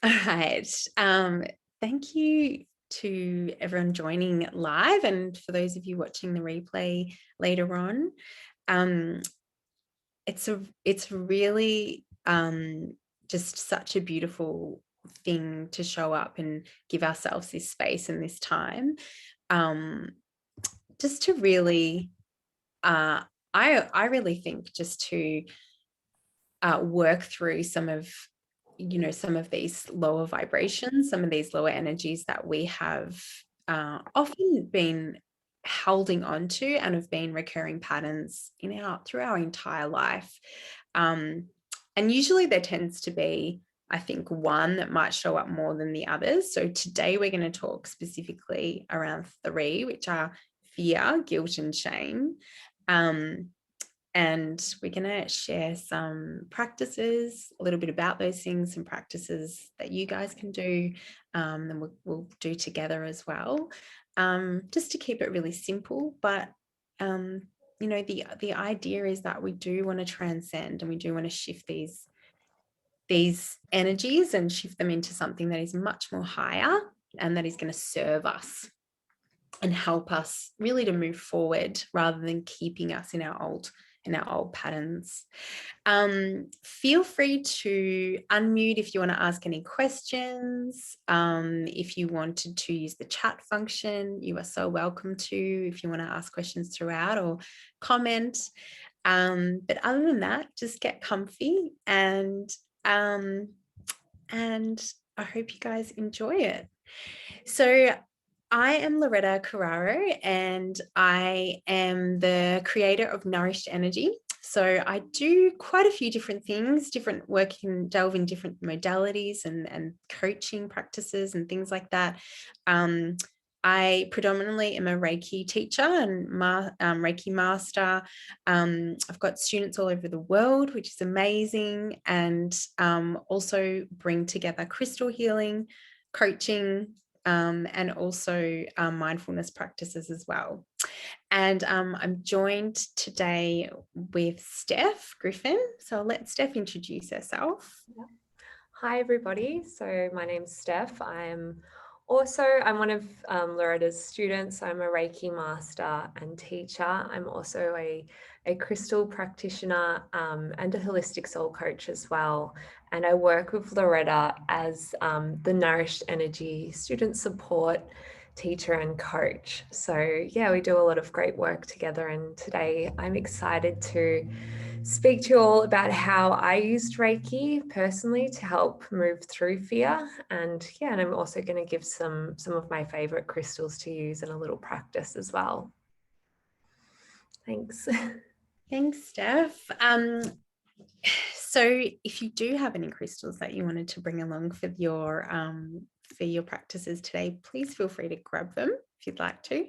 All right. Thank you to everyone joining live, and for those of you watching the replay later on. Um, it's really just such a beautiful thing to show up and give ourselves this space and this time, just to really, I really think just to work through some of these lower vibrations, some of these lower energies that we have often been holding on to and have been recurring patterns through our entire life. And usually there tends to be, I think, one that might show up more than the others. So today we're going to talk specifically around three, which are fear, guilt, and shame. And we're going to share some practices, a little bit about those things, some practices that you guys can do, and we'll do together as well, just to keep it really simple. But the idea is that we do want to transcend, and we do want to shift these energies and shift them into something that is much more higher and that is going to serve us and help us really to move forward rather than keeping us in our old patterns. Feel free to unmute if you want to ask any questions. If you wanted to use the chat function, you are so welcome to, if you want to ask questions throughout or comment. But other than that, just get comfy, and I hope you guys enjoy it. So I am Loretta Carraro, and I am the creator of Nourished Energy. So I do quite a few different things, different work, delve in different modalities and coaching practices and things like that. I predominantly am a Reiki teacher and Reiki master. I've got students all over the world, which is amazing, and also bring together crystal healing, coaching, and also mindfulness practices as well. And I'm joined today with Steph Griffin. So I'll let Steph introduce herself. Hi, everybody. So my name's Steph. I'm one of Loretta's students. I'm a Reiki master and teacher. I'm also a crystal practitioner and a holistic soul coach as well. And I work with Loretta as the Nourished Energy student support teacher and coach. So yeah, we do a lot of great work together. And today I'm excited to speak to you all about how I used Reiki personally to help move through fear. And I'm also going to give some of my favorite crystals to use and a little practice as well. Thanks. Thanks, Steph. So if you do have any crystals that you wanted to bring along for your practices today, please feel free to grab them if you'd like to.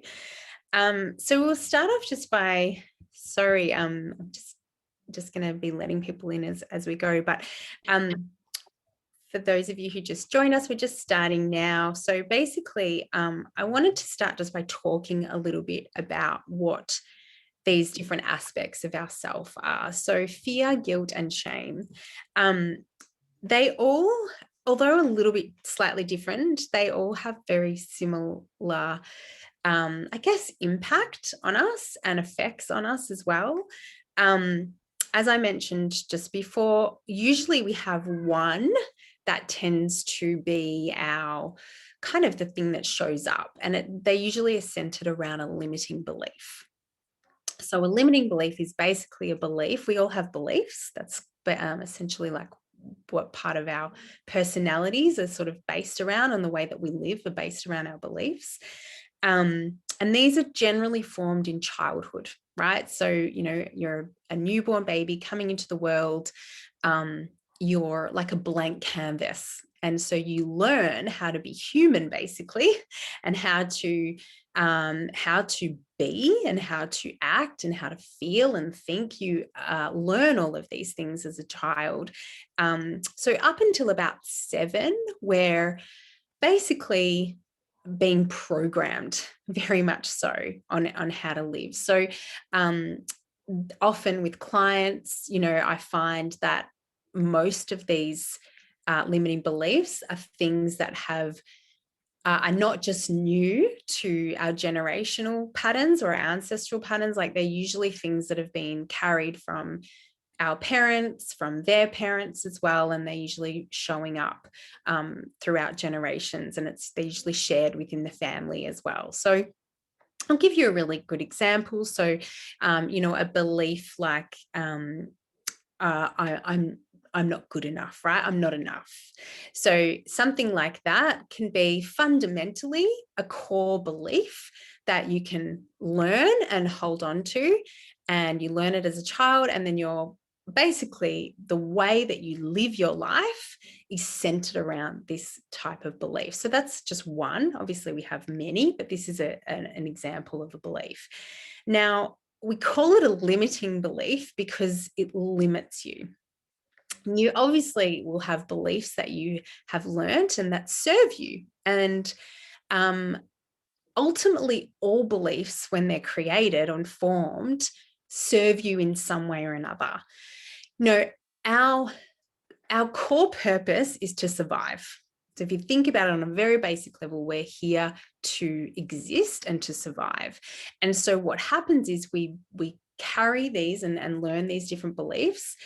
So we'll start off just by, I'm just going to be letting people in as we go, but for those of you who just joined us, we're just starting now. So basically, I wanted to start just by talking a little bit about what these different aspects of ourself are. So fear, guilt, and shame. They all, although a little bit slightly different, they all have very similar, I guess, impact on us and effects on us as well. As I mentioned just before, usually we have one that tends to be our kind of the thing that shows up, and they usually are centered around a limiting belief. So a limiting belief is basically a belief. We all have beliefs. That's essentially like what part of our personalities are sort of based around, and the way that we live are based around our beliefs. And these are generally formed in childhood, right? So, you're a newborn baby coming into the world. You're like a blank canvas. And so you learn how to be human, basically, and how to be and how to act and how to feel and think. You learn all of these things as a child. So up until about 7, where basically being programmed very much so on how to live. So often with clients, I find that most of these limiting beliefs are things that are not just new to our generational patterns or our ancestral patterns. Like, they're usually things that have been carried from our parents, from their parents as well, and they're usually showing up throughout generations, and they're usually shared within the family as well. So I'll give you a really good example. So, a belief like I'm not good enough, right? I'm not enough. So something like that can be fundamentally a core belief that you can learn and hold on to, and you learn it as a child, and then you're basically, the way that you live your life is centered around this type of belief. So that's just one. Obviously, we have many, but this is an example of a belief. Now, we call it a limiting belief because it limits you. You obviously will have beliefs that you have learned and that serve you. And ultimately, all beliefs, when they're created and formed, serve you in some way or another. No, our core purpose is to survive. So if you think about it on a very basic level, we're here to exist and to survive. And so what happens is we carry these and learn these different beliefs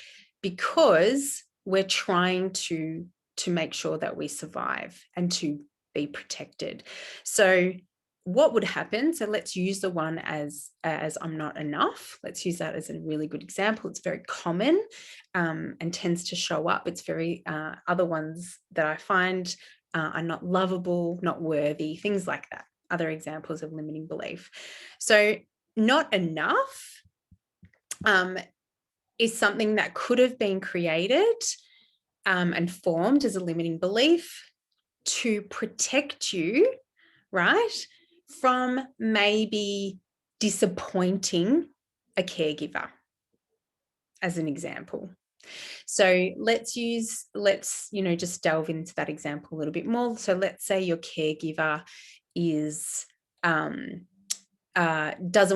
because we're trying to make sure that we survive and to be protected. So what would happen? So let's use the one as I'm not enough. Let's use that as a really good example. It's very common and tends to show up. It's very other ones that I find are not lovable, not worthy, things like that. Other examples of limiting belief. So not enough is something that could have been created and formed as a limiting belief to protect you, right, from maybe disappointing a caregiver, as an example. So let's just delve into that example a little bit more. So let's say your caregiver is doesn't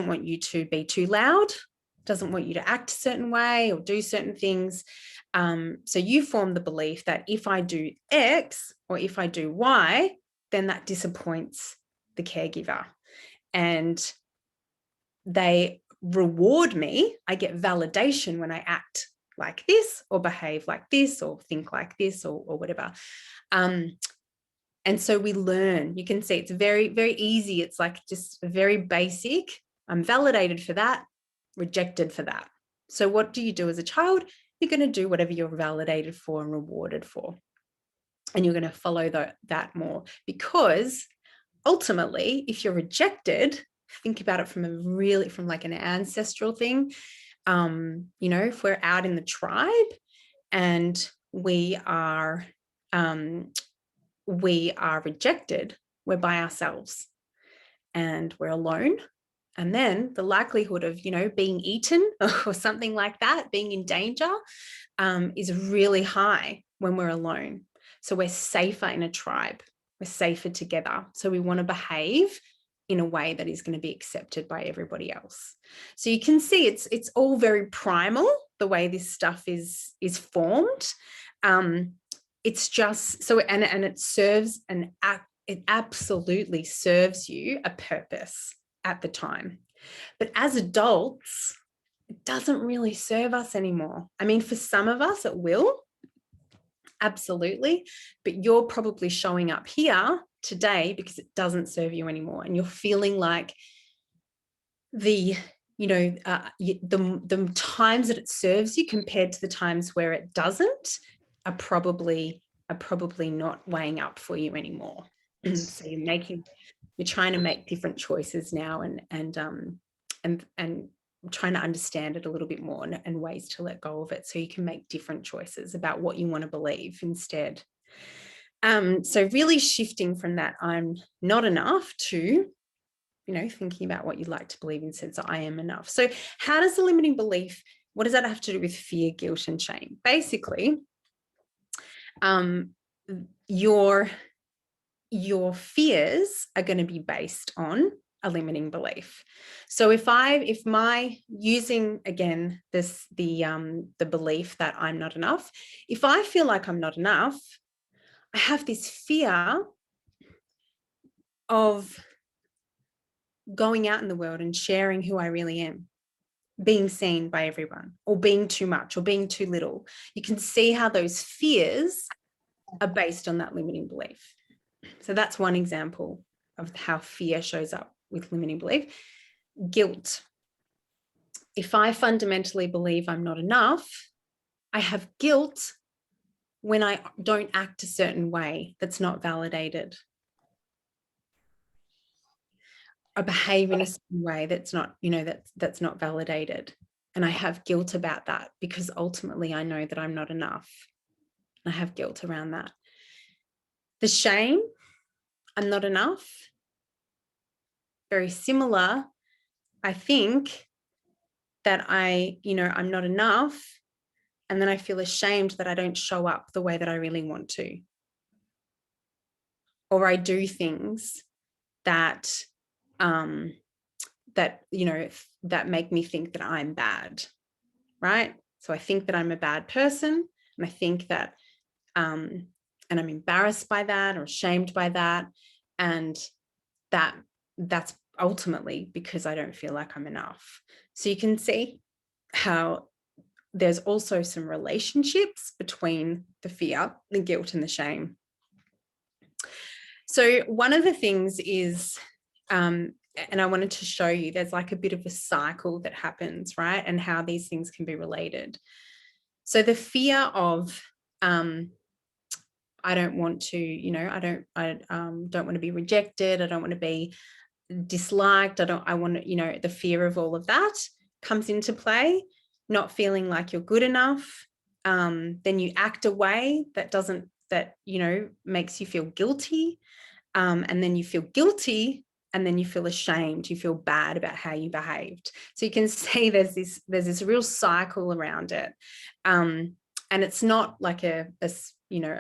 want you to be too loud, doesn't want you to act a certain way or do certain things. So you form the belief that if I do X or if I do Y, then that disappoints the caregiver. And they reward me. I get validation when I act like this or behave like this or think like this or whatever. And so we learn. You can see it's very, very easy. It's like just very basic. I'm validated for that, rejected for that. So what do you do as a child? You're going to do whatever you're validated for and rewarded for. And you're going to follow that more, because ultimately, if you're rejected, think about it from like an ancestral thing. If we're out in the tribe and we are rejected, we're by ourselves and we're alone. And then the likelihood of, being eaten or something like that, being in danger, is really high when we're alone. So we're safer in a tribe. We're safer together. So we want to behave in a way that is going to be accepted by everybody else. So you can see it's all very primal, the way this stuff is formed. It's just so, and it serves it absolutely serves you a purpose at the time. But as adults, it doesn't really serve us anymore. I mean, for some of us, it will. Absolutely. But you're probably showing up here today because it doesn't serve you anymore. And you're feeling like the times that it serves you compared to the times where it doesn't are probably not weighing up for you anymore. So you're trying to make different choices now and trying to understand it a little bit more and ways to let go of it so you can make different choices about what you want to believe instead. So really shifting from that I'm not enough to, thinking about what you'd like to believe instead. So I am enough. So how does the limiting belief, what does that have to do with fear, guilt, and shame? Basically, your fears are going to be based on a limiting belief. So if my using again the belief that I'm not enough, if I feel like I'm not enough, I have this fear of going out in the world and sharing who I really am, being seen by everyone, or being too much, or being too little. You can see how those fears are based on that limiting belief. So that's one example of how fear shows up with limiting belief. Guilt. If I fundamentally believe I'm not enough, I have guilt when I don't act a certain way that's not validated. I behave in a certain way that's not, that's not validated. And I have guilt about that because ultimately I know that I'm not enough. I have guilt around that. The shame, I'm not enough. Very similar. I think that I'm not enough. And then I feel ashamed that I don't show up the way that I really want to. Or I do things that that make me think that I'm bad, right? So I think that I'm a bad person, and I think that and I'm embarrassed by that or ashamed by that, and that's ultimately because I don't feel like I'm enough. So you can see how there's also some relationships between the fear, the guilt, and the shame. So one of the things is, and I wanted to show you, there's like a bit of a cycle that happens, right? And how these things can be related. So the fear of, I don't want to, I don't want to be rejected. I don't want to be disliked. I want to, the fear of all of that comes into play. Not feeling like you're good enough. Then you act a way that makes you feel guilty. And then you feel guilty, and then you feel ashamed. You feel bad about how you behaved. So you can see there's this real cycle around it. And it's not like a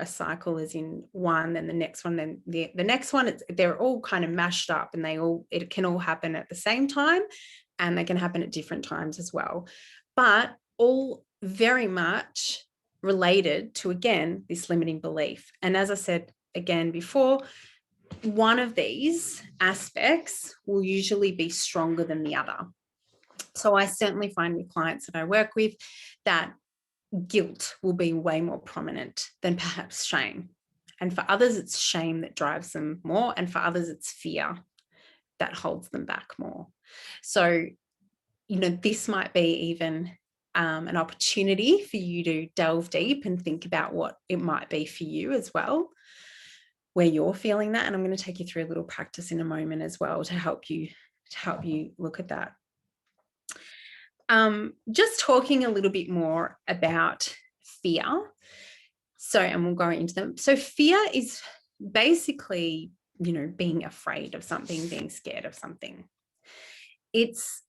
cycle as in one, then the next one, then the next one. They're all kind of mashed up, and it can all happen at the same time, and they can happen at different times as well. But all very much related to, again, this limiting belief. And as I said again before, one of these aspects will usually be stronger than the other. So I certainly find with clients that I work with that guilt will be way more prominent than perhaps shame. And for others, it's shame that drives them more. And for others, it's fear that holds them back more. So, this might be even an opportunity for you to delve deep and think about what it might be for you as well, where you're feeling that. And I'm going to take you through a little practice in a moment as well to help you look at that. Just talking a little bit more about fear. So, and we'll go into them. So fear is basically, being afraid of something, being scared of something. It's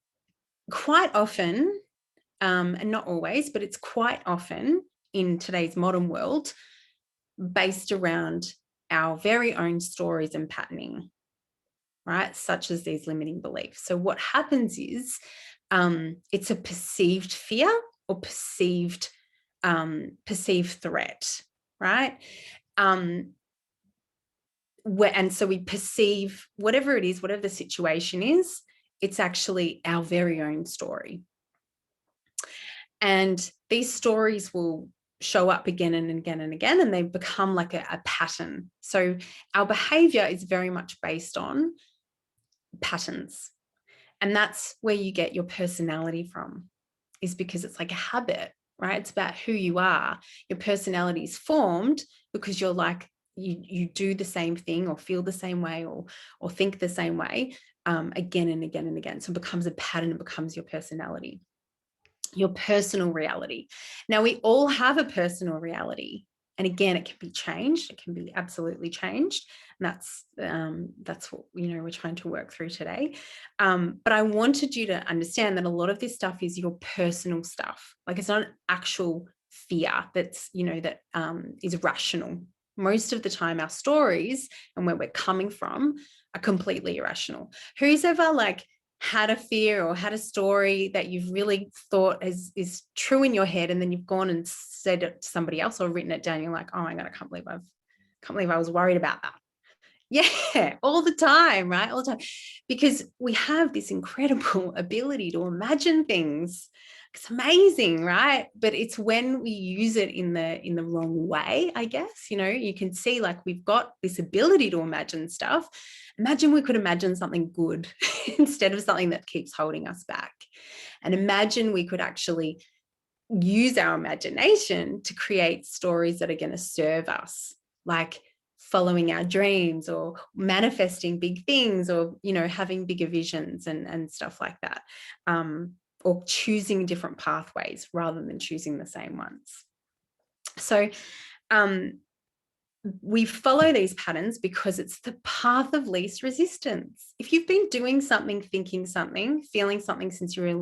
quite often, and not always, but it's quite often in today's modern world based around our very own stories and patterning, right? Such as these limiting beliefs. So what happens is it's a perceived fear or perceived threat, right? And so we perceive whatever it is, whatever the situation is, it's actually our very own story. And these stories will show up again and again and again, and they become like a pattern. So our behavior is very much based on patterns. And that's where you get your personality from, is because it's like a habit, right? It's about who you are. Your personality is formed because you're like, you do the same thing or feel the same way or think the same way again and again and again. So it becomes a pattern, it becomes your personality, your personal reality. Now, we all have a personal reality. And again, it can be changed. It can be absolutely changed. And that's what, we're trying to work through today. But I wanted you to understand that a lot of this stuff is your personal stuff. Like, it's not an actual fear that's, that is rational. Most of the time, our stories and where we're coming from are completely irrational. Who's ever like had a fear or had a story that you've really thought is true in your head, and then you've gone and said it to somebody else or written it down, you're like, oh my God, I can't believe I was worried about that. Yeah, all the time, right? All the time. Because we have this incredible ability to imagine things. It's amazing, right? But it's when we use it in the wrong way, I guess. You know, you can see like we've got this ability to imagine stuff. Imagine we could imagine something good instead of something that keeps holding us back. And imagine we could actually use our imagination to create stories that are going to serve us, like following our dreams or manifesting big things, or, you know, having bigger visions and stuff like that, or choosing different pathways rather than choosing the same ones. So we follow these patterns because it's the path of least resistance. If you've been doing something, thinking something, feeling something since you were a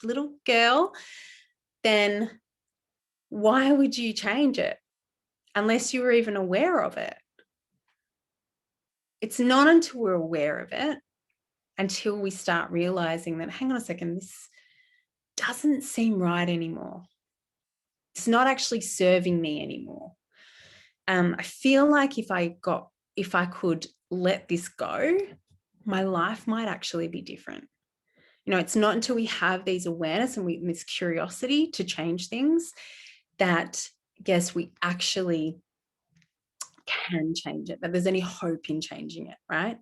little girl, then why would you change it unless you were even aware of it? It's not until we're aware of it, until we start realizing that, hang on a second, this doesn't seem right anymore. It's not actually serving me anymore. I feel like if I could let this go, my life might actually be different. You know, it's not until we have these awareness and this curiosity to change things that, I guess, we actually can change it, that there's any hope in changing it, right?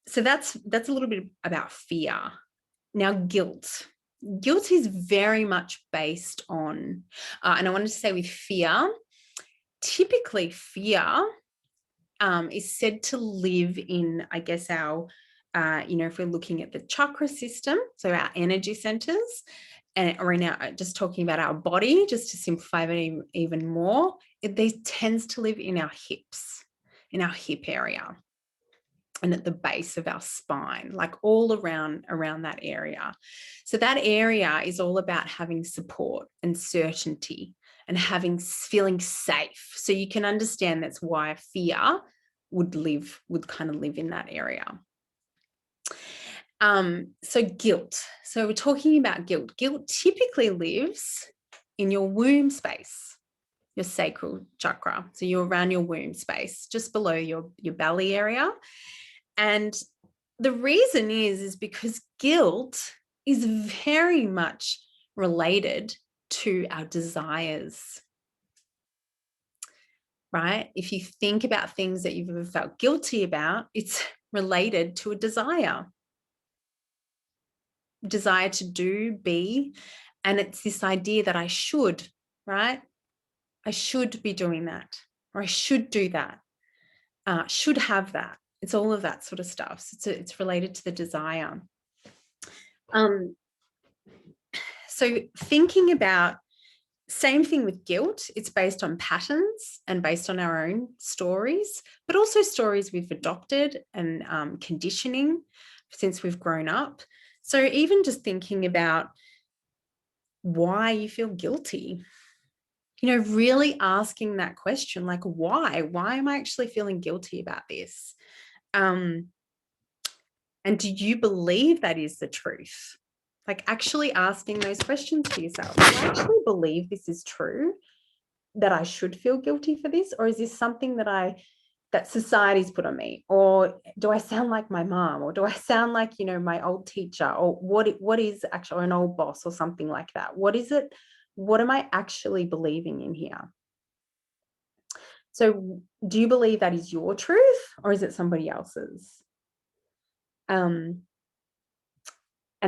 So that's a little bit about fear. Now, guilt is very much based on, and I wanted to say with fear, typically fear is said to live in, I guess, our, you know, if we're looking at the chakra system, so our energy centers, or in our, just talking about our body, just to simplify it even more, these tends to live in our hips, in our hip area, and at the base of our spine, like all around that area. So that area is all about having support and certainty and feeling safe. So you can understand that's why fear would kind of live in that area. So guilt. So we're talking about guilt. Guilt typically lives in your womb space, your sacral chakra. So you're around your womb space, just below your belly area. And the reason is because guilt is very much related to our desires, right? If you think about things that you've ever felt guilty about, it's related to a desire to do, be, and it's this idea that I should, right? I should be doing that, or I should do that, should have that. It's all of that sort of stuff. So it's related to the desire. So thinking about, same thing with guilt, it's based on patterns and based on our own stories, but also stories we've adopted and conditioning since we've grown up. So even just thinking about why you feel guilty, you know, really asking that question, like, why am I actually feeling guilty about this? And do you believe that is the truth? Like actually asking those questions to yourself. Do I actually believe this is true, that I should feel guilty for this? Or is this something that society's put on me? Or do I sound like my mom? Or do I sound like, you know, my old teacher? Or what is actually an old boss or something like that? What is it? What am I actually believing in here? So do you believe that is your truth, or is it somebody else's? And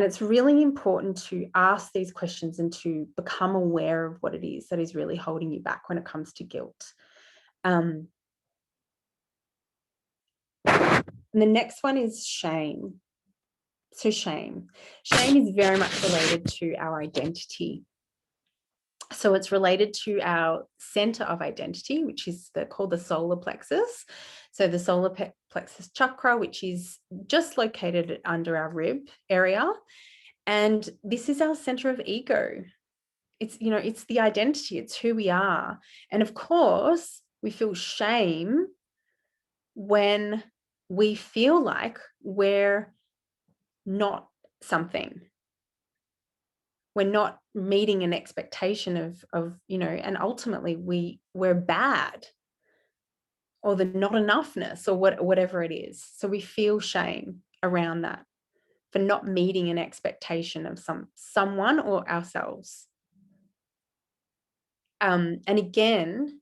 it's really important to ask these questions and to become aware of what it is that is really holding you back when it comes to guilt. And the next one is shame. So shame is very much related to our identity. So it's related to our center of identity, which is called the solar plexus. So the solar plexus chakra, which is just located under our rib area. And this is our center of ego. It's, you know, it's the identity, it's who we are. And of course, we feel shame when we feel like we're not something. We're not meeting an expectation of and ultimately we're bad, or the not enoughness, or whatever it is. So we feel shame around that for not meeting an expectation of someone or ourselves. And again,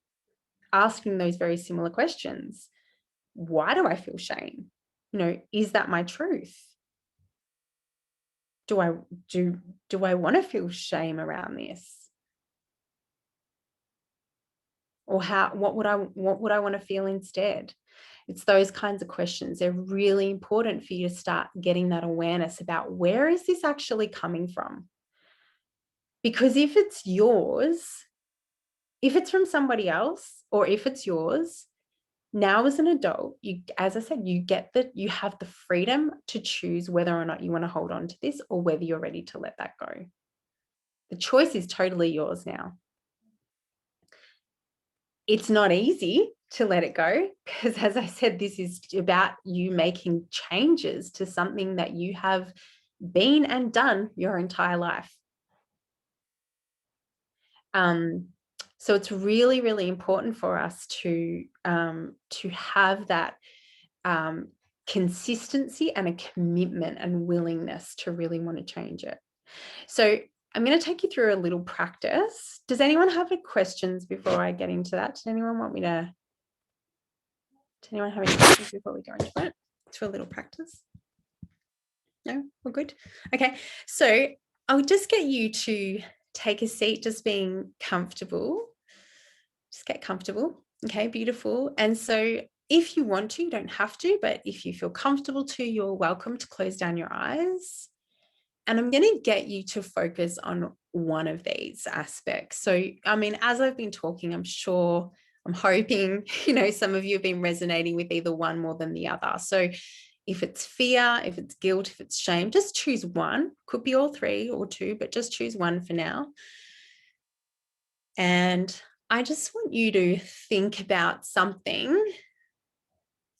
asking those very similar questions. Why do I feel shame? Is that my truth? Do I want to feel shame around this? Or what would I want to feel instead? It's those kinds of questions. They're really important for you to start getting that awareness about, where is this actually coming from? Because if it's yours, if it's from somebody else, or if it's yours, now as an adult, as I said, you have the freedom to choose whether or not you want to hold on to this, or whether you're ready to let that go. The choice is totally yours now. It's not easy to let it go, because as I said, this is about you making changes to something that you have been and done your entire life. So it's really, really important for us to have that consistency and a commitment and willingness to really want to change it. So I'm going to take you through a little practice. Does anyone have any questions before I get into that? Does anyone have any questions before we go into it? To a little practice? No, we're good. Okay, so I'll just get you to take a seat, just being comfortable. Just get comfortable. Okay, beautiful. And so if you want to, you don't have to, but if you feel comfortable to, you're welcome to close down your eyes. And I'm going to get you to focus on one of these aspects. So, I mean, as I've been talking, I'm hoping, some of you have been resonating with either one more than the other. So if it's fear, if it's guilt, if it's shame, just choose one. Could be all three or two, but just choose one for now. And I just want you to think about something,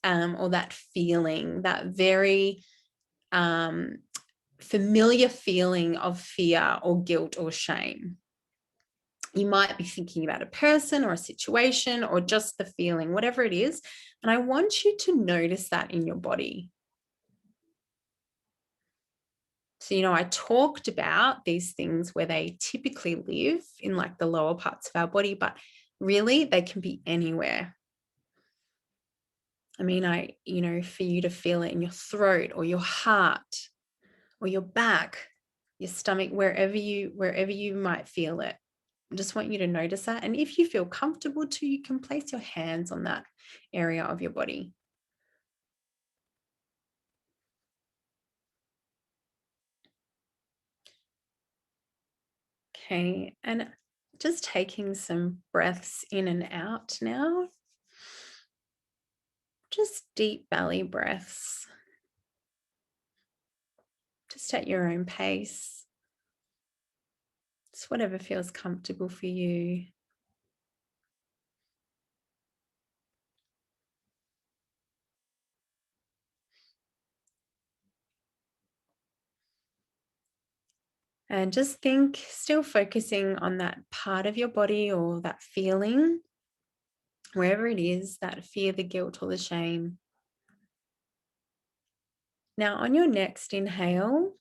or that feeling, that very familiar feeling of fear or guilt or shame. You might be thinking about a person or a situation, or just the feeling, whatever it is. And I want you to notice that in your body. So, I talked about these things where they typically live in like the lower parts of our body, but really they can be anywhere. I mean, for you to feel it in your throat or your heart or your back, your stomach, wherever you might feel it. I just want you to notice that. And if you feel comfortable to, you can place your hands on that area of your body. Okay, and just taking some breaths in and out now. Just deep belly breaths. Just at your own pace. Just whatever feels comfortable for you. And just think, still focusing on that part of your body or that feeling, wherever it is, that fear, the guilt, or the shame. Now, on your next inhale,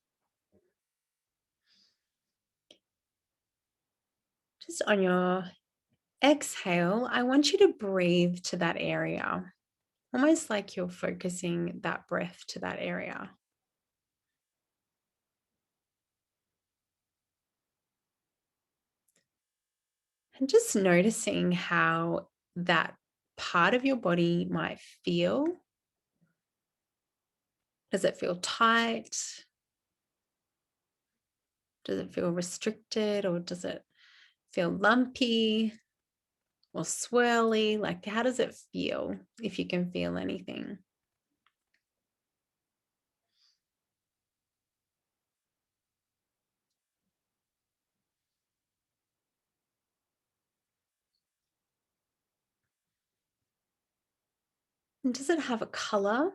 just on your exhale, I want you to breathe to that area, almost like you're focusing that breath to that area. And just noticing how that part of your body might feel. Does it feel tight? Does it feel restricted, or does it feel lumpy or swirly? Like, how does it feel, if you can feel anything? And does it have a color?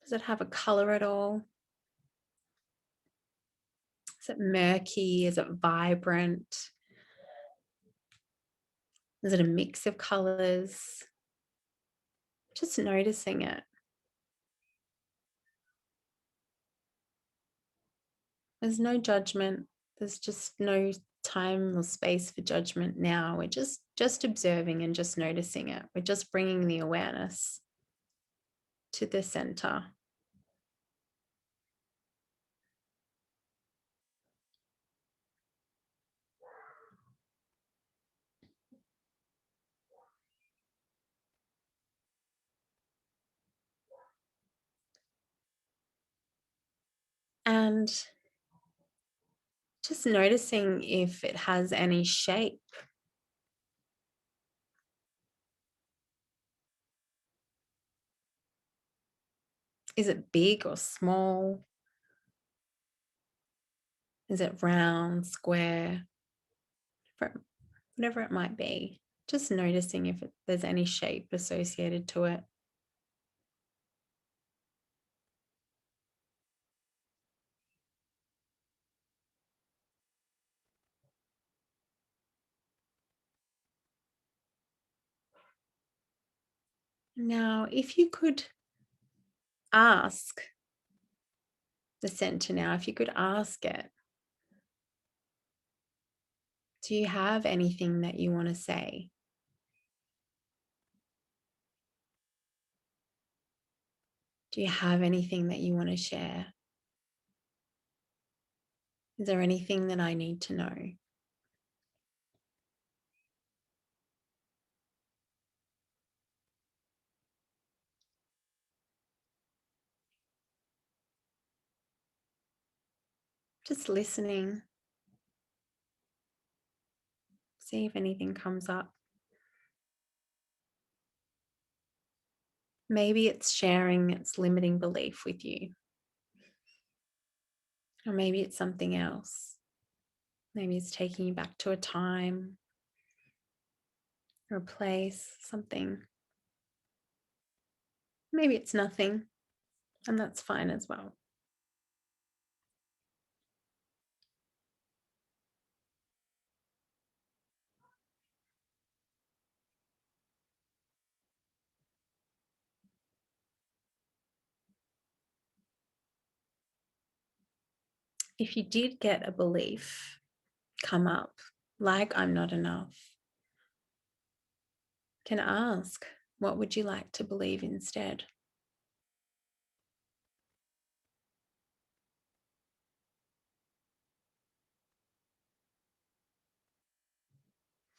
Does it have a color at all? Is it murky? Is it vibrant? Is it a mix of colors? Just noticing it. There's no judgment. There's just no time or space for judgment now. We're just observing and just noticing it. We're just bringing the awareness to the center. And just noticing if it has any shape. Is it big or small? Is it round, square, whatever it might be? Just noticing if there's any shape associated to it. Now, if you could ask the center now, if you could ask it, do you have anything that you want to say? Do you have anything that you want to share? Is there anything that I need to know? Just listening. See if anything comes up. Maybe it's sharing its limiting belief with you. Or maybe it's something else. Maybe it's taking you back to a time or a place, something. Maybe it's nothing, and that's fine as well. If you did get a belief come up, like I'm not enough, can ask, what would you like to believe instead?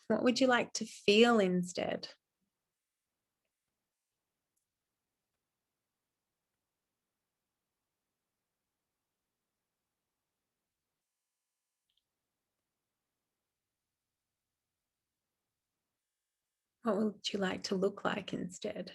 What would you like to feel instead? What would you like to look like instead?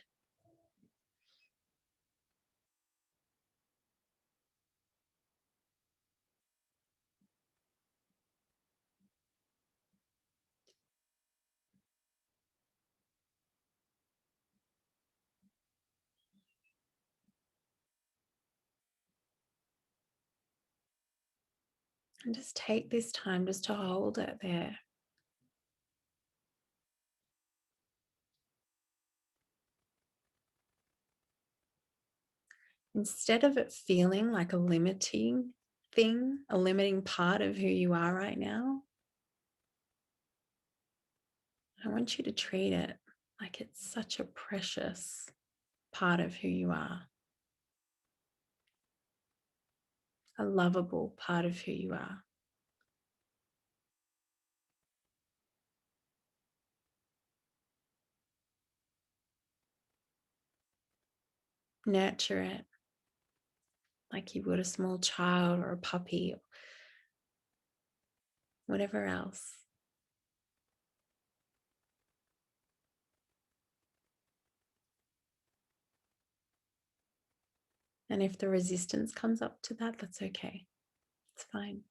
And just take this time just to hold it there. Instead of it feeling like a limiting thing, a limiting part of who you are right now, I want you to treat it like it's such a precious part of who you are, a lovable part of who you are. Nurture it like you would a small child or a puppy, or whatever else. And if the resistance comes up to that, that's okay. It's fine.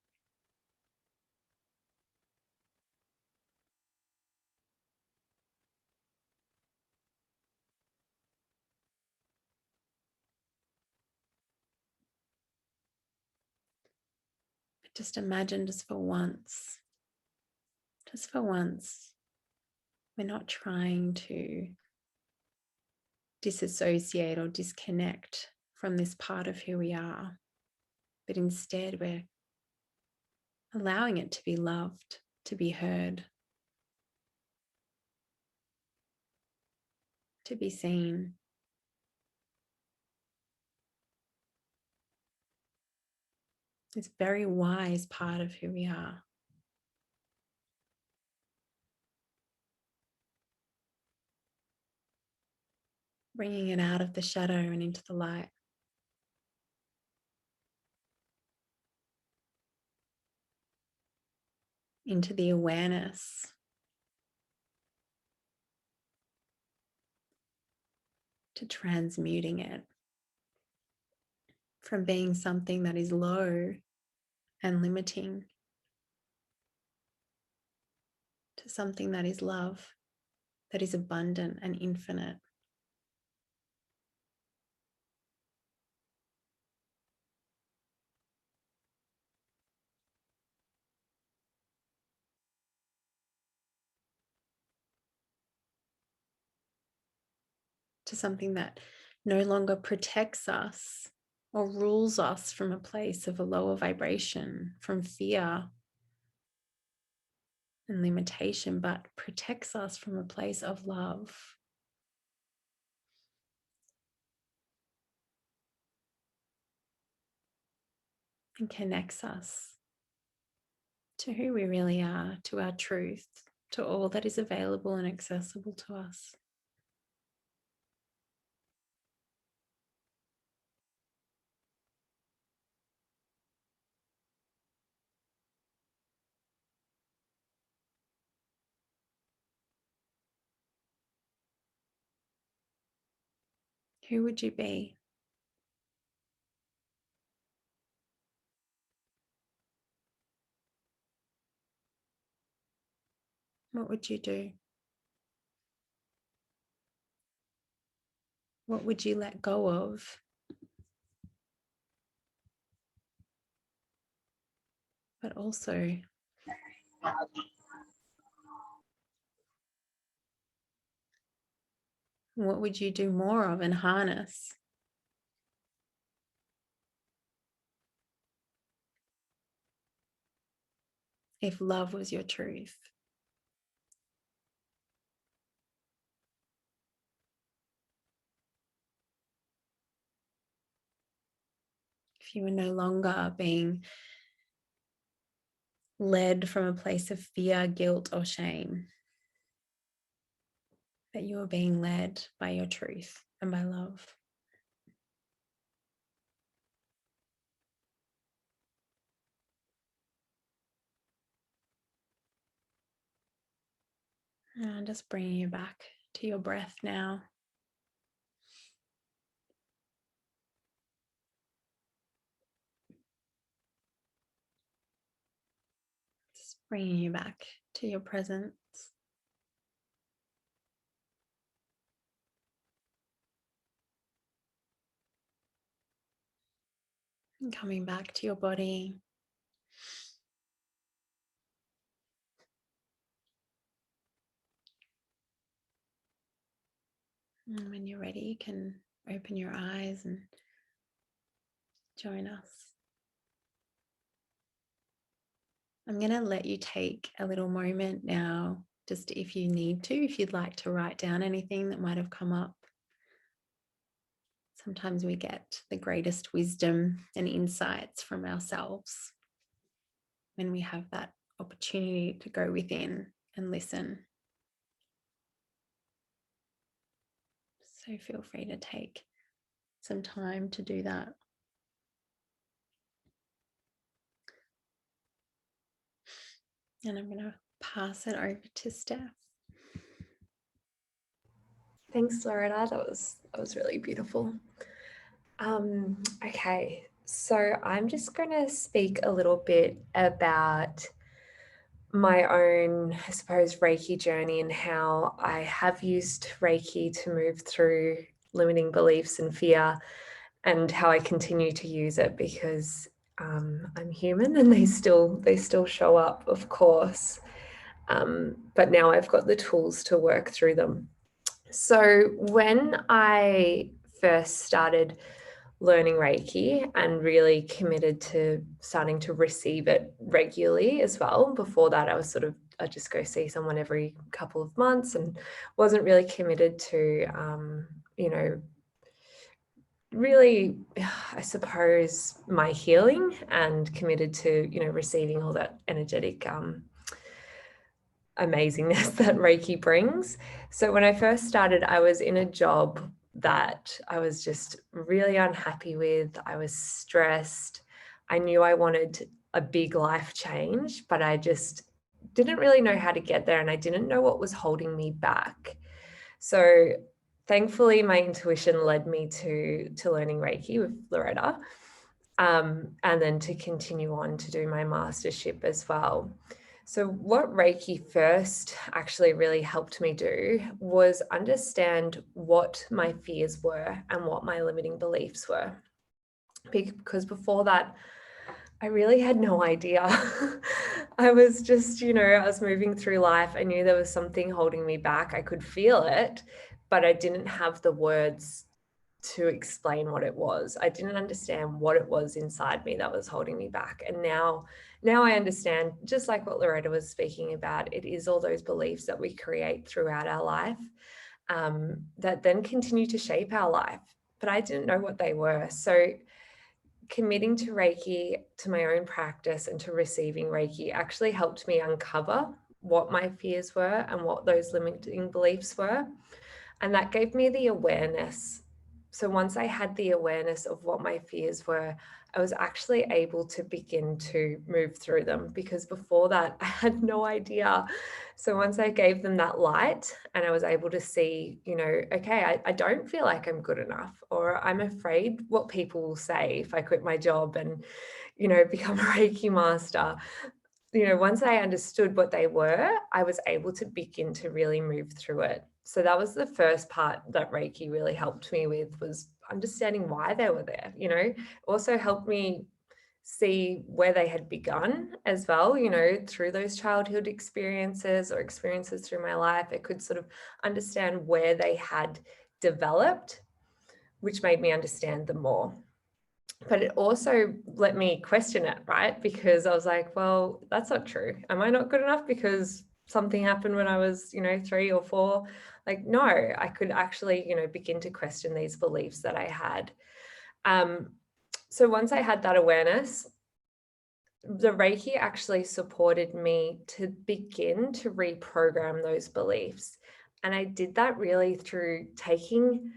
Just imagine just for once, we're not trying to disassociate or disconnect from this part of who we are, but instead we're allowing it to be loved, to be heard, to be seen. This very wise part of who we are. Bringing it out of the shadow and into the light. Into the awareness. To transmuting it from being something that is low and limiting to something that is love, that is abundant and infinite. To something that no longer protects us or rules us from a place of a lower vibration, from fear and limitation, but protects us from a place of love. And connects us to who we really are, to our truth, to all that is available and accessible to us. Who would you be? What would you do? What would you let go of? But also, what would you do more of and harness? If love was your truth. If you were no longer being led from a place of fear, guilt, or shame, that you are being led by your truth and by love. And just bringing you back to your breath now. Just bringing you back to your presence. And coming back to your body. And when you're ready, you can open your eyes and join us. I'm going to let you take a little moment now, just if you need to, if you'd like to write down anything that might have come up. Sometimes we get the greatest wisdom and insights from ourselves when we have that opportunity to go within and listen. So feel free to take some time to do that. And I'm going to pass it over to Steph. Thanks, Loretta. That was really beautiful. Okay, so I'm just going to speak a little bit about my own, I suppose, Reiki journey and how I have used Reiki to move through limiting beliefs and fear, and how I continue to use it, because I'm human, and they still show up, of course. But now I've got the tools to work through them. So when I first started learning Reiki and really committed to starting to receive it regularly as well. Before that, I just go see someone every couple of months and wasn't really committed to, really, I suppose, my healing, and committed to, receiving all that energetic amazingness that Reiki brings. So when I first started, I was in a job that I was just really unhappy with. I was stressed. I knew I wanted a big life change, but I just didn't really know how to get there, and I didn't know what was holding me back. So thankfully, my intuition led me to learning Reiki with Loretta, and then to continue on to do my mastership as well. So what Reiki first actually really helped me do was understand what my fears were and what my limiting beliefs were. Because before that, I really had no idea. I was just, I was moving through life. I knew there was something holding me back. I could feel it, but I didn't have the words to explain what it was. I didn't understand what it was inside me that was holding me back. And now I understand, just like what Loretta was speaking about, it is all those beliefs that we create throughout our life, that then continue to shape our life. But I didn't know what they were. So committing to Reiki, to my own practice, and to receiving Reiki actually helped me uncover what my fears were and what those limiting beliefs were. And that gave me the awareness. So once I had the awareness of what my fears were, I was actually able to begin to move through them, because before that, I had no idea. So once I gave them that light, and I was able to see, okay, I don't feel like I'm good enough, or I'm afraid what people will say if I quit my job and, become a Reiki master. Once I understood what they were, I was able to begin to really move through it. So that was the first part that Reiki really helped me with, was understanding why they were there. Also helped me see where they had begun as well, through those childhood experiences or experiences through my life. I could sort of understand where they had developed, which made me understand them more. But it also let me question it, right? Because I was like, well, that's not true. Am I not good enough because something happened when I was, 3 or 4? Like, no, I could actually, begin to question these beliefs that I had. So once I had that awareness, the Reiki actually supported me to begin to reprogram those beliefs. And I did that really through taking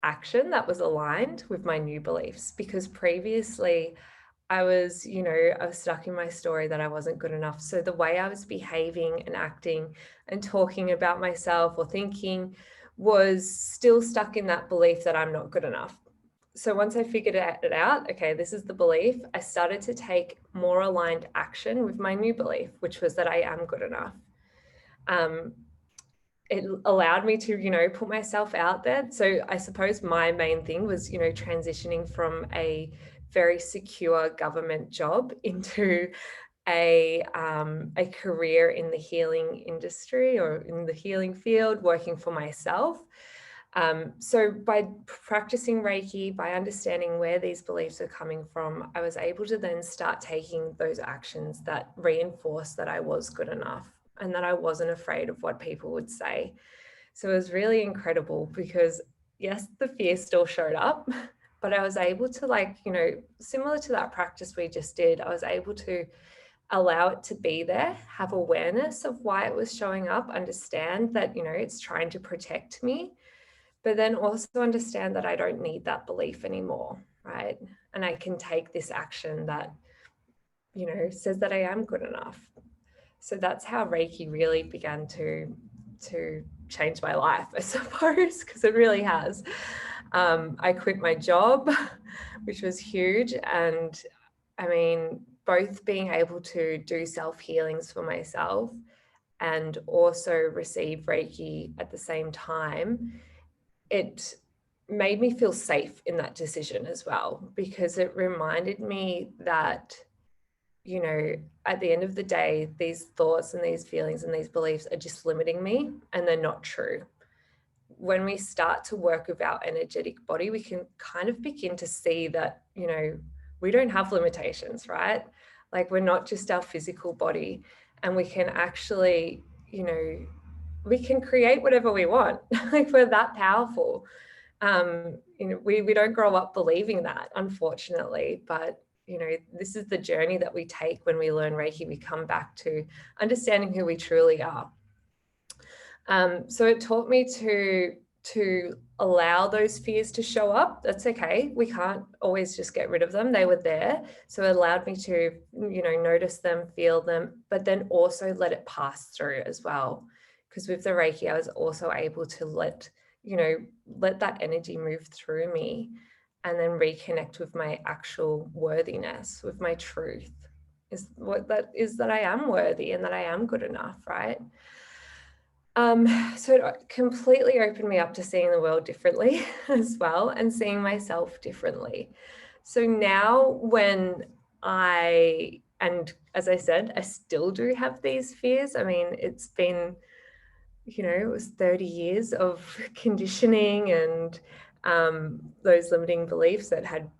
action that was aligned with my new beliefs, because previously I was stuck in my story that I wasn't good enough. So the way I was behaving and acting and talking about myself or thinking was still stuck in that belief that I'm not good enough. So once I figured it out, okay, this is the belief, I started to take more aligned action with my new belief, which was that I am good enough. It allowed me to, put myself out there. So I suppose my main thing was, transitioning from a very secure government job into a career in the healing industry or in the healing field, working for myself. So by practicing Reiki, by understanding where these beliefs are coming from, I was able to then start taking those actions that reinforced that I was good enough and that I wasn't afraid of what people would say. So it was really incredible, because yes, the fear still showed up, but I was able to, similar to that practice we just did, I was able to allow it to be there, have awareness of why it was showing up, understand that, it's trying to protect me, but then also understand that I don't need that belief anymore, right? And I can take this action that, says that I am good enough. So that's how Reiki really began to change my life, I suppose, because it really has. I quit my job, which was huge. And I mean, both being able to do self-healings for myself and also receive Reiki at the same time, it made me feel safe in that decision as well, because it reminded me that, you know, at the end of the day, these thoughts and these feelings and these beliefs are just limiting me, and they're not true. When we start to work with our energetic body, we can kind of begin to see that, you know, we don't have limitations, right? Like, we're not just our physical body, and we can actually, you know, we can create whatever we want. Like, we're that powerful. You know, we don't grow up believing that, unfortunately, but you know, this is the journey that we take when we learn Reiki. We come back to understanding who we truly are. So it taught me to allow those fears to show up. That's okay. We can't always just get rid of them. They were there. So it allowed me to, you know, notice them, feel them, but then also let it pass through as well. Because with the Reiki, I was also able to let that energy move through me, and then reconnect with my actual worthiness, with my truth. That I am worthy and that I am good enough, right? So it completely opened me up to seeing the world differently as well, and seeing myself differently. So now when and as I said, I still do have these fears. I mean, it's been, you know, it was 30 years of conditioning and those limiting beliefs that had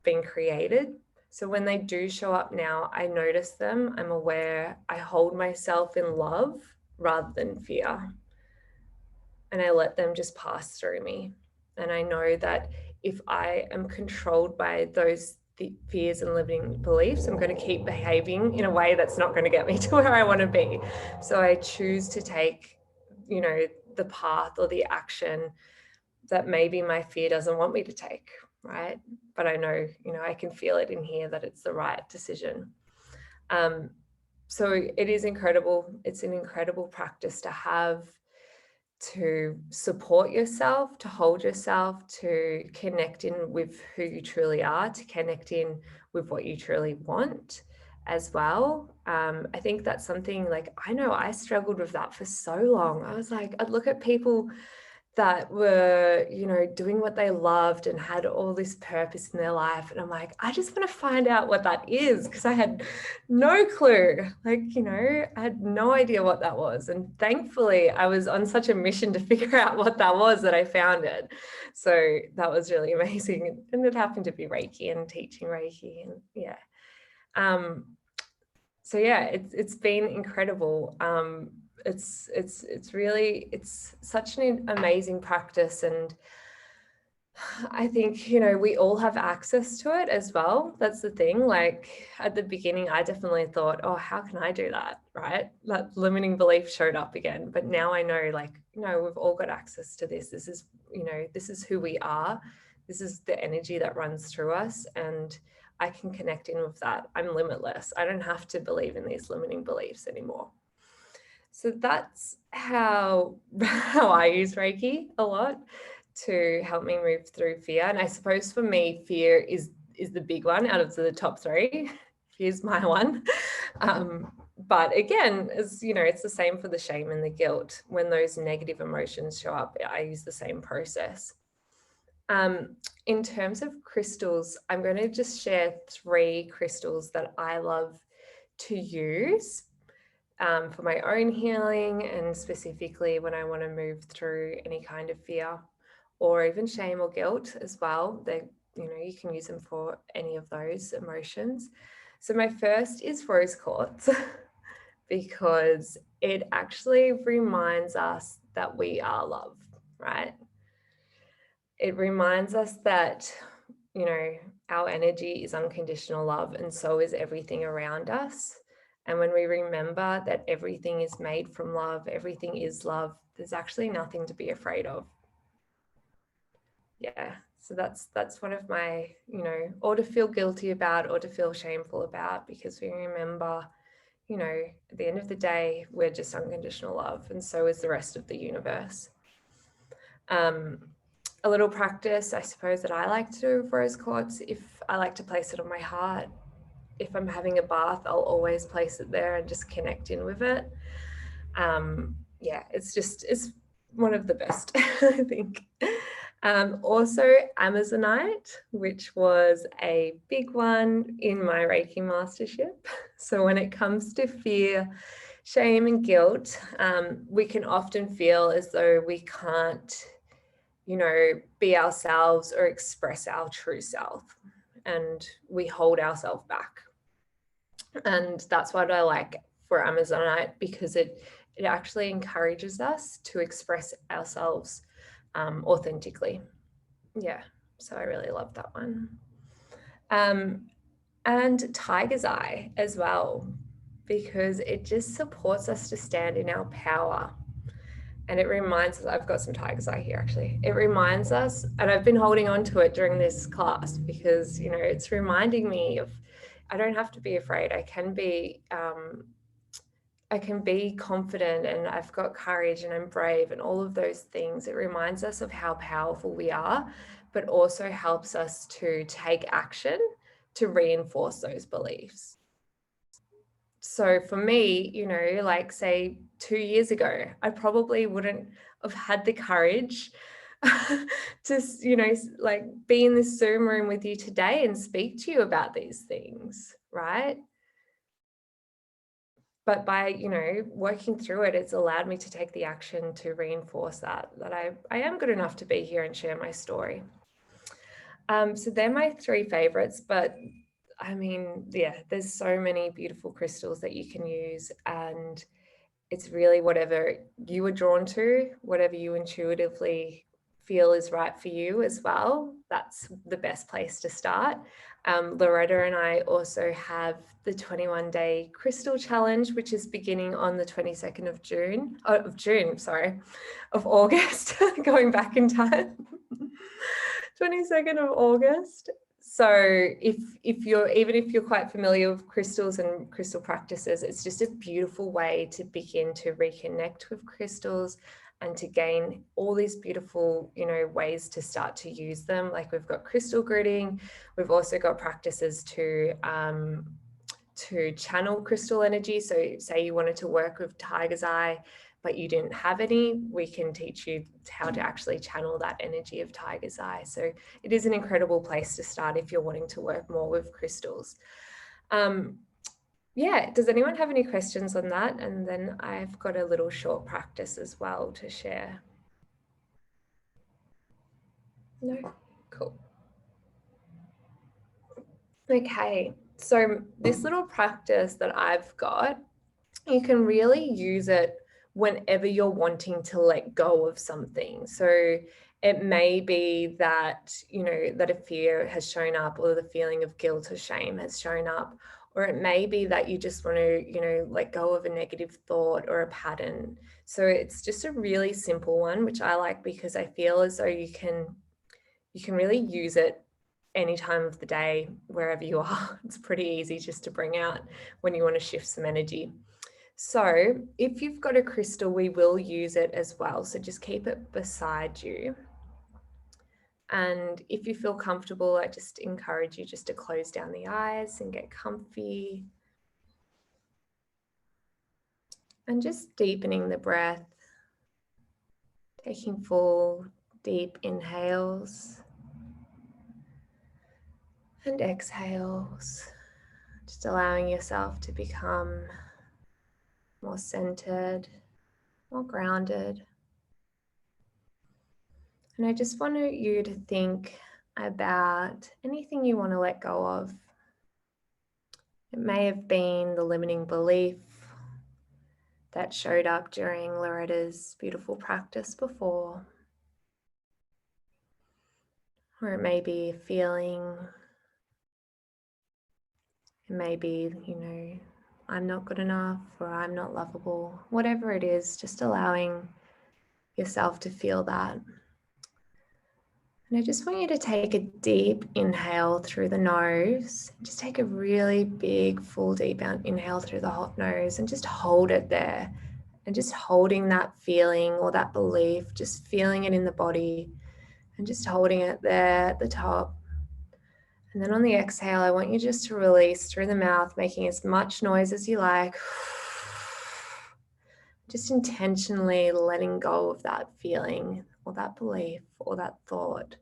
been created. So when they do show up now, I notice them, I'm aware, I hold myself in love rather than fear. And I let them just pass through me. And I know that if I am controlled by those fears and limiting beliefs, I'm going to keep behaving in a way that's not going to get me to where I want to be. So I choose to take, you know, the path or the action that maybe my fear doesn't want me to take, right? But I know, you know, I can feel it in here that it's the right decision. So it is incredible. It's an incredible practice to have, to support yourself, to hold yourself, to connect in with who you truly are, to connect in with what you truly want as well. I think that's something, like, I know I struggled with that for so long. I was like, I'd look at people that were, you know, doing what they loved and had all this purpose in their life. And I'm like, I just want to find out what that is, because I had no clue. Like, you know, I had no idea what that was. And thankfully, I was on such a mission to figure out what that was that I found it. So that was really amazing. And it happened to be Reiki and teaching Reiki. And yeah. So yeah, it's been incredible. It's really, it's such an amazing practice, and I think, you know, we all have access to it as well. That's the thing. Like, at the beginning, I definitely thought, oh, how can I do that, right? That limiting belief showed up again. But now I know, like, you know, we've all got access to this. This is, you know, this is who we are. This is the energy that runs through us, and I can connect in with that. I'm limitless. I don't have to believe in these limiting beliefs anymore. So that's how I use Reiki a lot, to help me move through fear. And I suppose for me, fear is the big one out of the top three. Fear's my one. But again, as you know, it's the same for the shame and the guilt. When those negative emotions show up, I use the same process. In terms of crystals, I'm going to just share 3 crystals that I love to use for my own healing, and specifically when I want to move through any kind of fear or even shame or guilt as well. They, you know, you can use them for any of those emotions. So my first is rose quartz because it actually reminds us that we are love, right? It reminds us that, you know, our energy is unconditional love, and so is everything around us. And when we remember that everything is made from love, everything is love, there's actually nothing to be afraid of. Yeah, so that's one of my, you know, or to feel guilty about or to feel shameful about, because we remember, you know, at the end of the day, we're just unconditional love, and so is the rest of the universe. A little practice, I suppose, that I like to do with rose quartz, if I like to place it on my heart. If I'm having a bath, I'll always place it there and just connect in with it. Yeah, it's one of the best, I think. Also Amazonite, which was a big one in my Reiki mastership. So when it comes to fear, shame and guilt, we can often feel as though we can't, be ourselves or express our true self, and we hold ourselves back. And that's what I like for Amazonite, because it actually encourages us to express ourselves authentically. Yeah, so I really love that one. And Tiger's Eye as well, because it just supports us to stand in our power. And it reminds us, I've got some Tiger's Eye here actually. It reminds us, and I've been holding on to it during this class because, it's reminding me of, I don't have to be afraid. I can be confident, and I've got courage, and I'm brave, and all of those things. It reminds us of how powerful we are, but also helps us to take action to reinforce those beliefs. So for me, like say 2 years ago, I probably wouldn't have had the courage to, like be in this Zoom room with you today and speak to you about these things, right? But by, working through it, it's allowed me to take the action to reinforce that I am good enough to be here and share my story. So they're my 3 favorites, but I mean, yeah, there's so many beautiful crystals that you can use, and it's really whatever you were drawn to, whatever you intuitively feel is right for you as well. That's the best place to start. Loretta and I also have the 21-day crystal challenge, which is beginning on the 22nd of August, going back in time. 22nd of August. So if you're quite familiar with crystals and crystal practices, it's just a beautiful way to begin to reconnect with crystals and to gain all these beautiful, ways to start to use them. Like we've got crystal gridding, we've also got practices to channel crystal energy. So say you wanted to work with Tiger's Eye, but you didn't have any, we can teach you how to actually channel that energy of Tiger's Eye. So it is an incredible place to start if you're wanting to work more with crystals. Yeah, does anyone have any questions on that? And then I've got a little short practice as well to share. No? Cool. Okay, so this little practice that I've got, you can really use it whenever you're wanting to let go of something. So it may be that, that a fear has shown up, or the feeling of guilt or shame has shown up, or it may be that you just want to, let go of a negative thought or a pattern. So it's just a really simple one, which I like because I feel as though you can really use it any time of the day, wherever you are. It's pretty easy just to bring out when you want to shift some energy. So if you've got a crystal, we will use it as well. So just keep it beside you. And if you feel comfortable, I just encourage you just to close down the eyes and get comfy. And just deepening the breath, taking full, deep inhales and exhales, just allowing yourself to become more centered, more grounded. And I just want you to think about anything you want to let go of. It may have been the limiting belief that showed up during Loretta's beautiful practice before. Or it may be a feeling. It may be, I'm not good enough, or I'm not lovable. Whatever it is, just allowing yourself to feel that. And I just want you to take a deep inhale through the nose. Just take a really big, full, deep inhale through the hot nose and just hold it there. And just holding that feeling or that belief, just feeling it in the body and just holding it there at the top. And then on the exhale, I want you just to release through the mouth, making as much noise as you like. Just intentionally letting go of that feeling or that belief or that thought.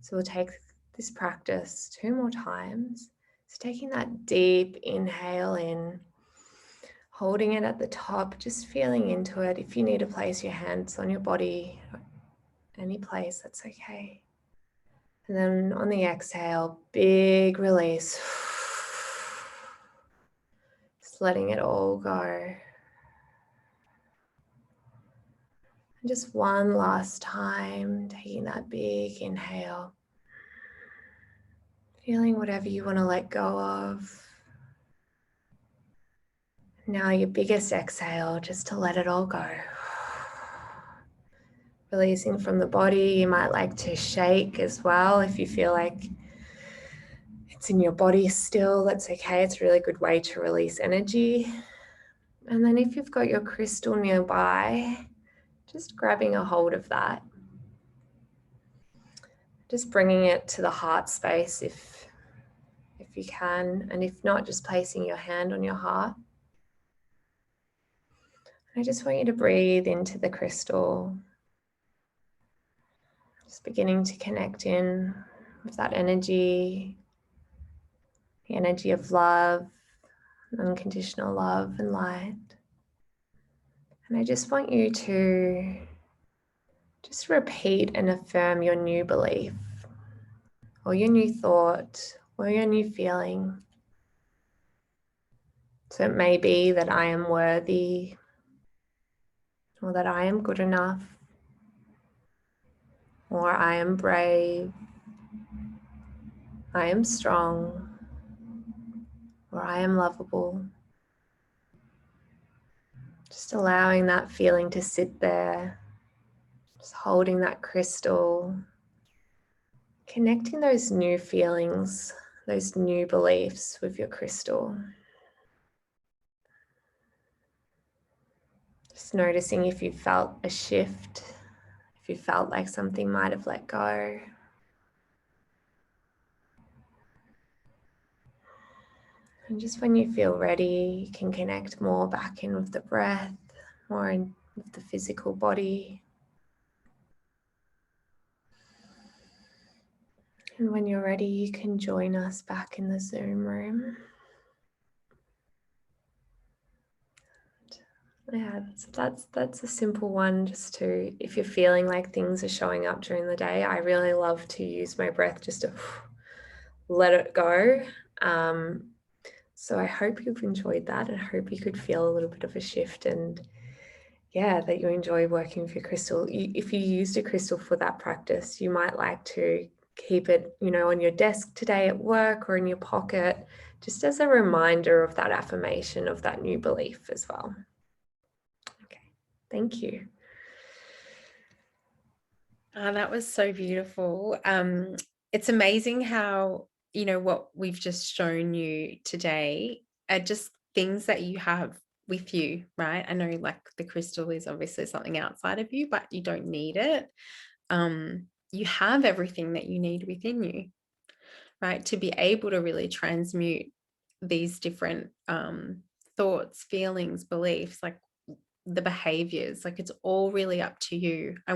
So we'll take this practice 2 more times. So taking that deep inhale in, holding it at the top, just feeling into it. If you need to place your hands on your body, any place, that's okay. And then on the exhale, big release. Just letting it all go. And just one last time, taking that big inhale. Feeling whatever you want to let go of. Now your biggest exhale, just to let it all go. Releasing from the body. You might like to shake as well if you feel like it's in your body still. That's okay. It's a really good way to release energy. And then if you've got your crystal nearby, just grabbing a hold of that. Just bringing it to the heart space if you can. And if not, just placing your hand on your heart. I just want you to breathe into the crystal. Just beginning to connect in with that energy, the energy of love, unconditional love and light. And I just want you to just repeat and affirm your new belief or your new thought or your new feeling. So it may be that I am worthy or that I am good enough or I am brave, I am strong, or I am lovable. Just allowing that feeling to sit there, just holding that crystal, connecting those new feelings, those new beliefs with your crystal. Just noticing if you felt a shift, if you felt like something might have let go. And just when you feel ready, you can connect more back in with the breath, more in with the physical body. And when you're ready, you can join us back in the Zoom room. Yeah, so that's a simple one. Just to, if you're feeling like things are showing up during the day, I really love to use my breath just to let it go. So I hope you've enjoyed that, and I hope you could feel a little bit of a shift, and yeah, that you enjoy working with your crystal. If you used a crystal for that practice, you might like to keep it, on your desk today at work or in your pocket, just as a reminder of that affirmation of that new belief as well. Okay, thank you. That was so beautiful. It's amazing how, what we've just shown you today are just things that you have with you, right? I know like the crystal is obviously something outside of you, but you don't need it. You have everything that you need within you, right? To be able to really transmute these different thoughts, feelings, beliefs, like the behaviors, like it's all really up to you. I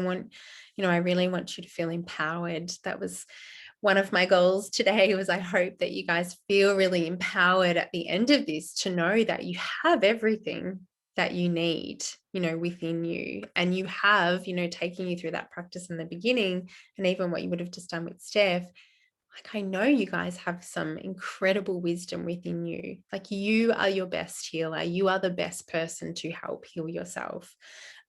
really want you to feel empowered. That was one of my goals today. Was I hope that you guys feel really empowered at the end of this, to know that you have everything that you need, within you. And you have, taking you through that practice in the beginning, and even what you would have just done with Steph, like, I know you guys have some incredible wisdom within you. Like, you are your best healer. You are the best person to help heal yourself.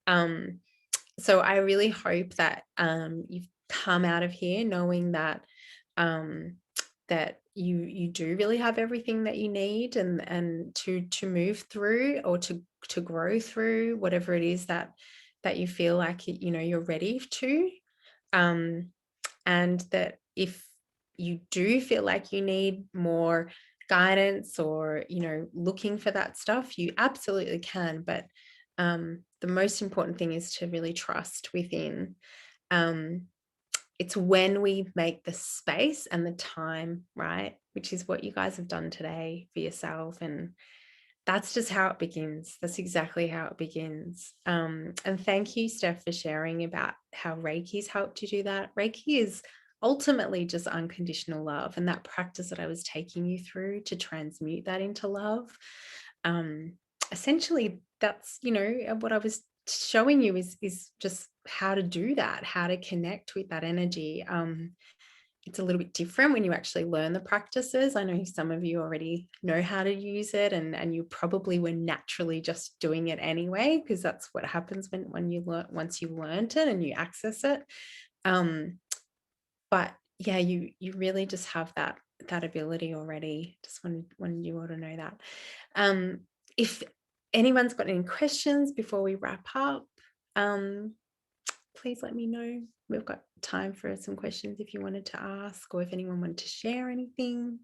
So I really hope that you've come out of here knowing that that you do really have everything that you need, and to move through, or to grow through whatever it is that you feel like you're ready to. And that if you do feel like you need more guidance, or looking for that stuff, you absolutely can. But the most important thing is to really trust within. It's when we make the space and the time, right, which is what you guys have done today for yourself, and that's just how it begins. That's exactly how it begins. And thank you, Steph, for sharing about how Reiki's helped you do that. Reiki is ultimately just unconditional love, and that practice that I was taking you through to transmute that into love. Essentially, that's, what I was showing you is just how to do that, how to connect with that energy. It's a little bit different when you actually learn the practices. I know some of you already know how to use it, and you probably were naturally just doing it anyway, because that's what happens when you learn, once you've learned it and you access it. But yeah, you really just have that ability already. Just wanted you all to know that. If anyone's got any questions before we wrap up, please let me know. We've got time for some questions if you wanted to ask, or if anyone wanted to share anything.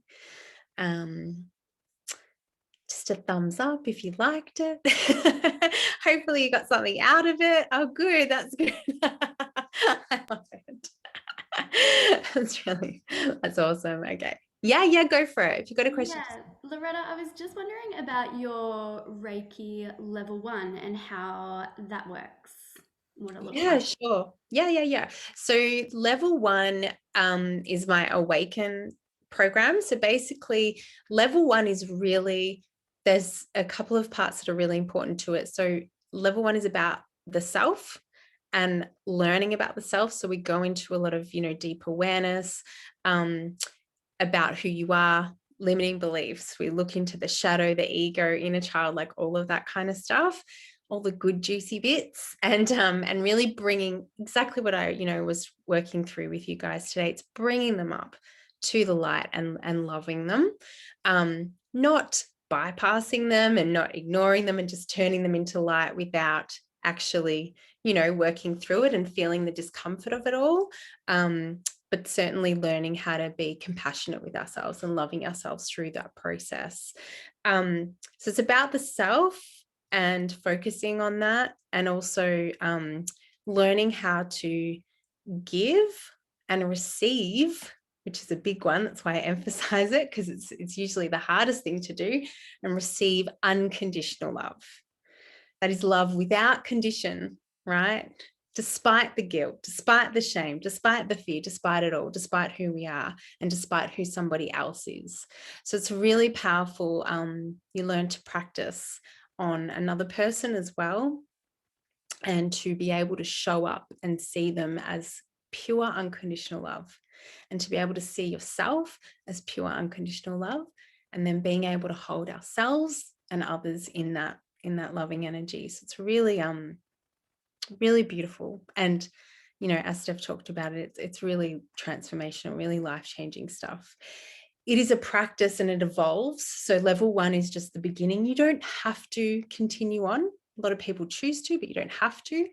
Just a thumbs up if you liked it. Hopefully you got something out of it. Oh, good. That's good. I love it. That's awesome. Okay. Yeah, go for it. If you've got a question. Yeah, Loretta, I was just wondering about your Reiki level 1 and how that works, what it looks Yeah, like. sure. Yeah. So level 1 is my Awaken program. So basically, level 1 is really, there's a couple of parts that are really important to it. So level 1 is about the self and learning about the self. So we go into a lot of, deep awareness about who you are, limiting beliefs. We look into the shadow, the ego, inner child, like all of that kind of stuff, all the good juicy bits, and really bringing exactly what I was working through with you guys today. It's bringing them up to the light and loving them, not bypassing them and not ignoring them and just turning them into light without actually working through it and feeling the discomfort of it all. But certainly learning how to be compassionate with ourselves and loving ourselves through that process. So it's about the self and focusing on that, and also learning how to give and receive, which is a big one. That's why I emphasize it, because it's usually the hardest thing to do, and receive unconditional love. That is love without condition, right? Despite the guilt, despite the shame, despite the fear, despite it all, despite who we are, and despite who somebody else is. So it's really powerful. You learn to practice on another person as well, and to be able to show up and see them as pure unconditional love, and to be able to see yourself as pure unconditional love, and then being able to hold ourselves and others in that loving energy. So it's really really beautiful. And as Steph talked about it, it's really transformational, really life-changing stuff. It is a practice and it evolves. So level 1 is just the beginning. You don't have to continue on. A lot of people choose to, but you don't have to.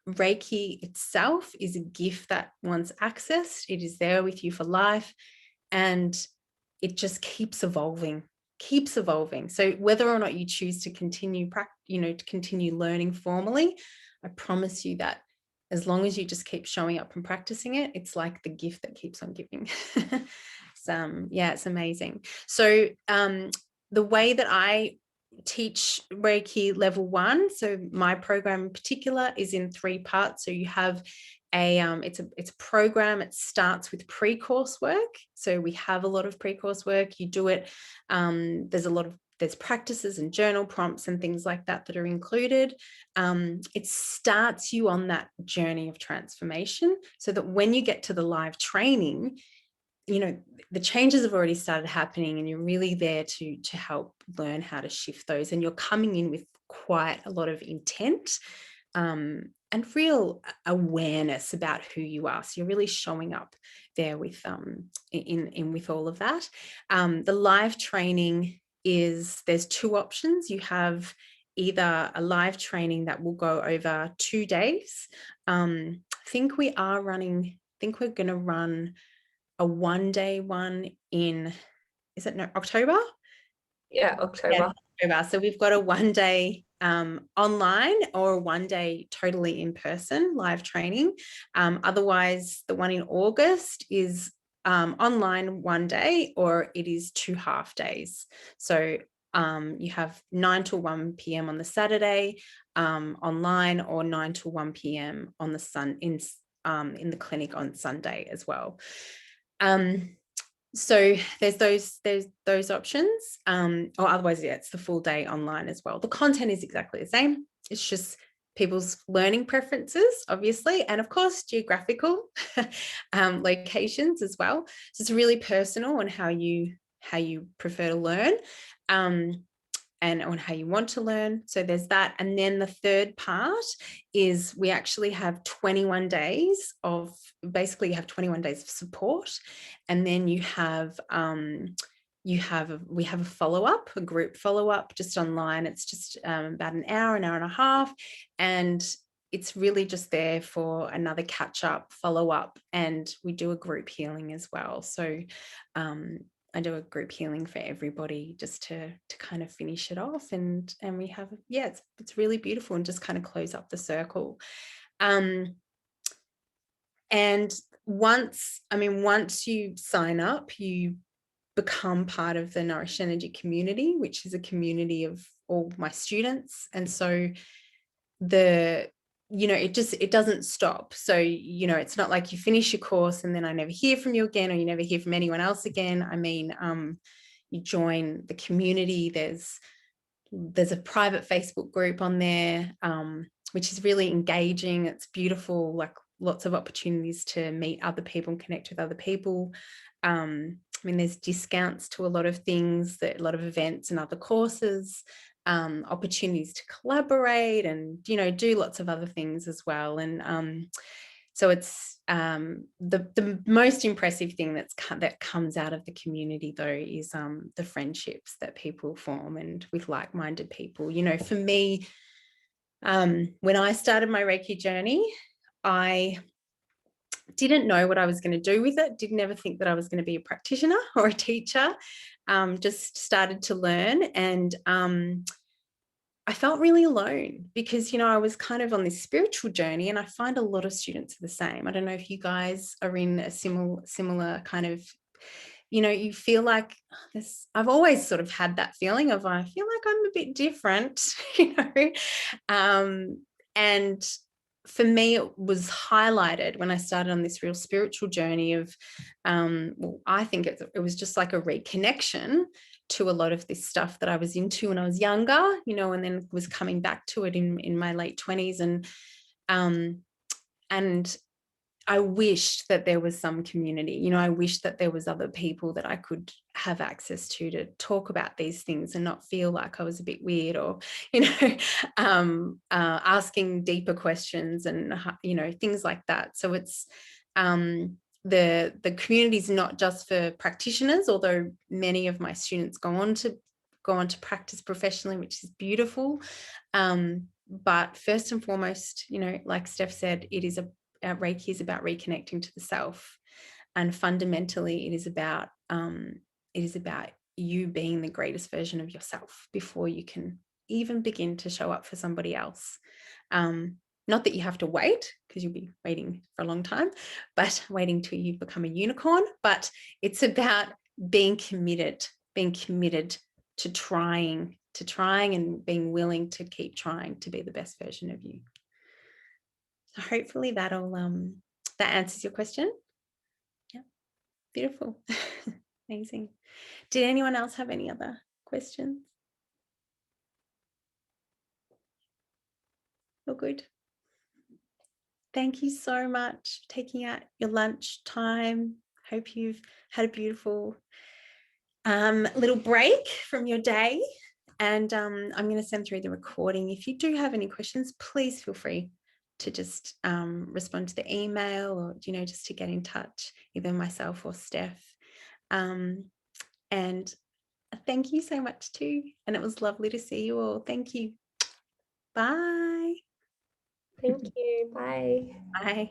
Reiki itself is a gift that once accessed, it is there with you for life, and it just keeps evolving. So whether or not you choose to continue learning formally, I promise you that as long as you just keep showing up and practicing it, it's like the gift that keeps on giving. It's amazing. So the way that I teach Reiki level 1, so my program in particular, is in 3 parts. So you have it's a program. It starts with pre-course work. So we have a lot of pre-course work. You do it. There's practices and journal prompts and things like that that are included. It starts you on that journey of transformation, so that when you get to the live training, the changes have already started happening, and you're really there to help learn how to shift those. And you're coming in with quite a lot of intent and real awareness about who you are. So you're really showing up there with with all of that. The live training there's 2 options. You have either a live training that will go over 2 days. I think we're going to run a 1-day one in, October? Yeah, October. So we've got a 1-day online, or a 1-day totally in person live training. Otherwise, the one in August is online 1 day, or it is 2 half days. So You have 9 till 1 p.m. on the Saturday online, or 9 till 1 p.m. on the in the clinic on Sunday as well. So there's those options, or otherwise, yeah, it's the full day online as well. The content is exactly the same. It's just people's learning preferences, obviously, and of course geographical locations as well. So it's really personal on how you prefer to learn, and on how you want to learn. So there's that. And then the third part is we actually have 21 days of, basically you have 21 days of support. And then we have a follow-up, a group follow-up just online. It's just about an hour and a half. And it's really just there for another catch-up, follow-up. And we do a group healing as well. So I do a group healing for everybody just to kind of finish it off, and we have, yeah, it's really beautiful, and just kind of close up the circle. And once you sign up, you become part of the Nourished Energy community, which is a community of all my students. And so it doesn't stop. So, it's not like you finish your course and then I never hear from you again, or you never hear from anyone else again. I mean, you join the community. There's a private Facebook group on there, which is really engaging. It's beautiful, like lots of opportunities to meet other people and connect with other people. There's discounts to a lot of things, a lot of events and other courses. Opportunities to collaborate and do lots of other things as well. And so it's the most impressive thing that comes out of the community, though, is the friendships that people form, and with like-minded people. For me, when I started my Reiki journey, I didn't know what I was going to do with it. Didn't ever think that I was going to be a practitioner or a teacher. Just started to learn, and I felt really alone because, I was kind of on this spiritual journey, and I find a lot of students are the same. I don't know if you guys are in a similar kind of, you feel like this. I've always sort of had that feeling of, I feel like I'm a bit different, and for me, it was highlighted when I started on this real spiritual journey of, I think it was just like a reconnection to a lot of this stuff that I was into when I was younger, and then was coming back to it in my late 20s. And I wished that there was some community, I wished that there was other people that I could have access to talk about these things and not feel like I was a bit weird, or, asking deeper questions and, things like that. So it's, the community is not just for practitioners, although many of my students go on to practice professionally, which is beautiful. But first and foremost, like Steph said, Reiki is about reconnecting to the self, and fundamentally it is about you being the greatest version of yourself before you can even begin to show up for somebody else. Not that you have to wait, because you'll be waiting for a long time, but waiting till you become a unicorn. But it's about being committed to trying and being willing to keep trying to be the best version of you. So hopefully that answers your question. Yeah, beautiful. Amazing. Did anyone else have any other questions? All good. Thank you so much for taking out your lunch time. Hope you've had a beautiful little break from your day. And I'm going to send through the recording. If you do have any questions, please feel free to just respond to the email, or, just to get in touch, either myself or Steph. And thank you so much too. And it was lovely to see you all. Thank you. Bye. Thank you. Bye. Bye.